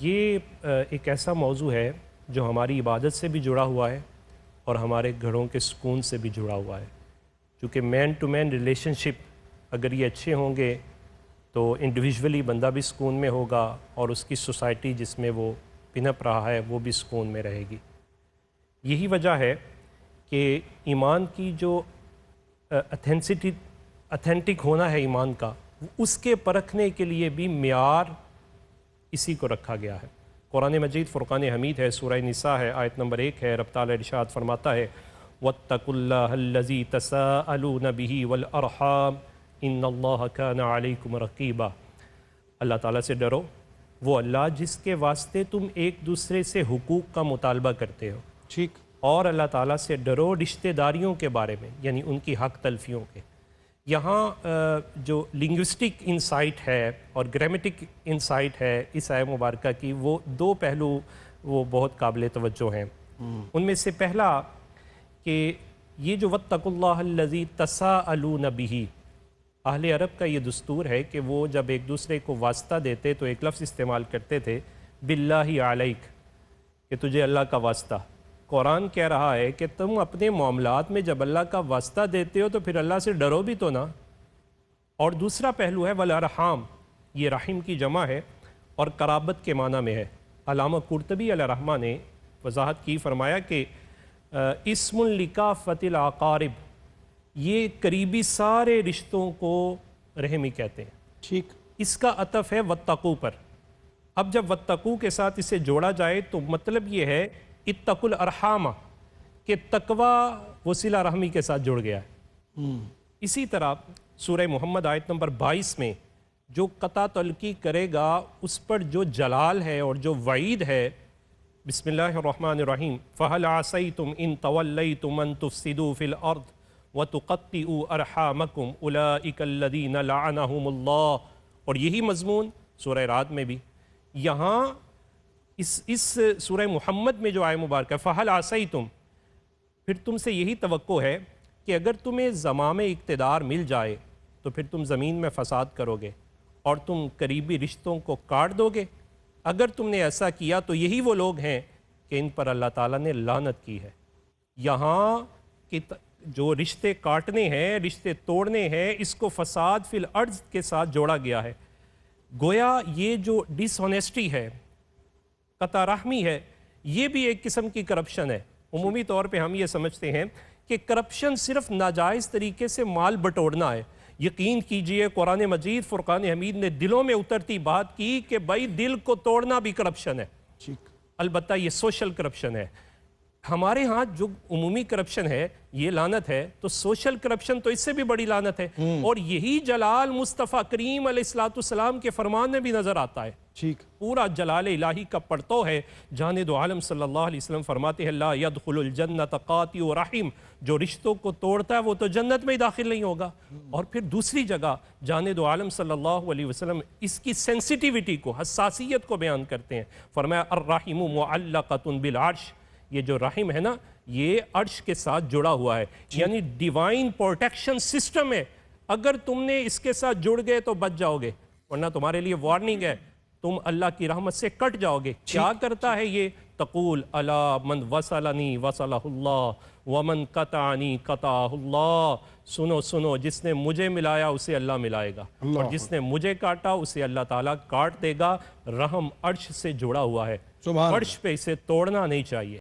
یہ ایک ایسا موضوع ہے جو ہماری عبادت سے بھی جڑا ہوا ہے اور ہمارے گھروں کے سکون سے بھی جڑا ہوا ہے، چونکہ مین ٹو مین ریلیشن شپ اگر یہ اچھے ہوں گے تو انڈیویژولی بندہ بھی سکون میں ہوگا اور اس کی سوسائٹی جس میں وہ پنپ رہا ہے وہ بھی سکون میں رہے گی۔ یہی وجہ ہے کہ ایمان کی جو اتھینٹک ہونا ہے ایمان کا، اس کے پرکھنے کے لیے بھی معیار اسی کو رکھا گیا ہے۔ قرآن مجید فرقان حمید ہے، سورہ نساء ہے، آیت نمبر 1 ہے۔ رب تعالی ارشاد فرماتا ہے وَاتَّقُوا اللَّهَ الَّذِي تَسَاءَلُونَ بِهِ وَالْأَرْحَامَ إِنَّ اللَّهَ كَانَ عَلَيْكُمْ رَقِيبًا۔ اللہ تعالیٰ سے ڈرو، وہ اللہ جس کے واسطے تم ایک دوسرے سے حقوق کا مطالبہ کرتے ہو، ٹھیک، اور اللہ تعالیٰ سے ڈرو رشتہ داریوں کے بارے میں، یعنی ان کی حق تلفیوں کے۔ یہاں جو لنگوسٹک انسائٹ ہے اور گرامیٹک انسائٹ ہے اس آیہ مبارکہ کی، وہ دو پہلو وہ بہت قابل توجہ ہیں۔ ان میں سے پہلا کہ یہ جو وَاتَّقُوا اللَّهَ الَّذِي تَسَاءَلُونَ بِهِ، اہل عرب کا یہ دستور ہے کہ وہ جب ایک دوسرے کو واسطہ دیتے تو ایک لفظ استعمال کرتے تھے باللہ علیک، کہ تجھے اللہ کا واسطہ۔ قرآن کہہ رہا ہے کہ تم اپنے معاملات میں جب اللہ کا واسطہ دیتے ہو تو پھر اللہ سے ڈرو بھی تو نا۔ اور دوسرا پہلو ہے والارحام، یہ رحم کی جمع ہے اور قرابت کے معنی میں ہے۔ علامہ قرطبی علیہ رحمہ نے وضاحت کی، فرمایا کہ اسم لکافۃ الاقارب، یہ قریبی سارے رشتوں کو رحمی کہتے ہیں۔ ٹھیک، اس کا عطف ہے واتقوا پر۔ اب جب واتقوا کے ساتھ اسے جوڑا جائے تو مطلب یہ ہے اتقوا الارحام، کہ تقوی وہ صلہ رحمی کے ساتھ جڑ گیا ہے۔ اسی طرح سورہ محمد آیت نمبر 22 میں جو قطع تلقی کرے گا اس پر جو جلال ہے اور جو وعید ہے، بسم اللہ الرحمن الرحیم فَهَلْ عَصَيْتُمْ إِن تَوَلَّيْتُمْ أَن تُفْسِدُوا فِي الْأَرْضِ وَتُقَطِّعُوا أَرْحَامَكُمْ أُولَئِكَ الَّذِينَ لَعَنَهُمُ اللَّهُ۔ اور یہی مضمون سورہ رعد میں بھی، یہاں اس سورہ محمد میں جو آیہ مبارکہ فَهَلْ عَصَيْتُمْ، پھر تم سے یہی توقع ہے کہ اگر تمہیں زمام اقتدار مل جائے تو پھر تم زمین میں فساد کرو گے اور تم قریبی رشتوں کو کاٹ دو گے۔ اگر تم نے ایسا کیا تو یہی وہ لوگ ہیں کہ ان پر اللہ تعالیٰ نے لعنت کی ہے۔ یہاں کہ جو رشتے کاٹنے ہیں، رشتے توڑنے ہیں، اس کو فساد فی الارض کے ساتھ جوڑا گیا ہے۔ گویا یہ جو ڈس آنیسٹی ہے، قطع رحمی ہے، یہ بھی ایک قسم کی کرپشن ہے۔ عمومی طور پہ ہم یہ سمجھتے ہیں کہ کرپشن صرف ناجائز طریقے سے مال بٹورنا ہے۔ یقین کیجئے قرآن مجید فرقان حمید نے دلوں میں اترتی بات کی کہ بھائی دل کو توڑنا بھی کرپشن ہے، البتہ یہ سوشل کرپشن ہے۔ ہمارے ہاں جو عمومی کرپشن ہے یہ لعنت ہے، تو سوشل کرپشن تو اس سے بھی بڑی لعنت ہے، اور یہی جلال مصطفیٰ کریم علیہ السلام کے فرمان میں بھی نظر آتا ہے۔ پورا جلال الہی کا پرتو ہے۔ جانے دو عالم صلی اللہ علیہ وسلم فرماتے ہیں لا يدخل الجنت قاطع رحم، جو رشتوں کو توڑتا ہے وہ تو جنت میں ہی داخل نہیں ہوگا۔ اور پھر دوسری جگہ جانے دو عالم صلی اللہ علیہ وسلم اس کی سینسیٹیوٹی کو، حساسیت کو بیان کرتے ہیں، فرمایا الرحم معلقۃ بالعرش، یہ جو رحم ہے نا یہ عرش کے ساتھ جڑا ہوا ہے، یعنی ڈیوائن پروٹیکشن سسٹم ہے۔ اگر تم نے اس کے ساتھ جڑ گئے تو بچ جاؤ گے، ورنہ تمہارے لیے وارننگ ہے، تم اللہ کی رحمت سے کٹ جاؤ گے۔ کیا کرتا ہے یہ؟ تقول الا من وصلنی وصلہ اللہ ومن قطعنی قطعہ اللہ، سنو سنو، جس نے مجھے ملایا اسے اللہ ملائے گا، اور جس نے مجھے کاٹا اسے اللہ تعالیٰ کاٹ دے گا۔ رحم عرش سے جڑا ہوا ہے، عرش پہ اسے توڑنا نہیں چاہیے۔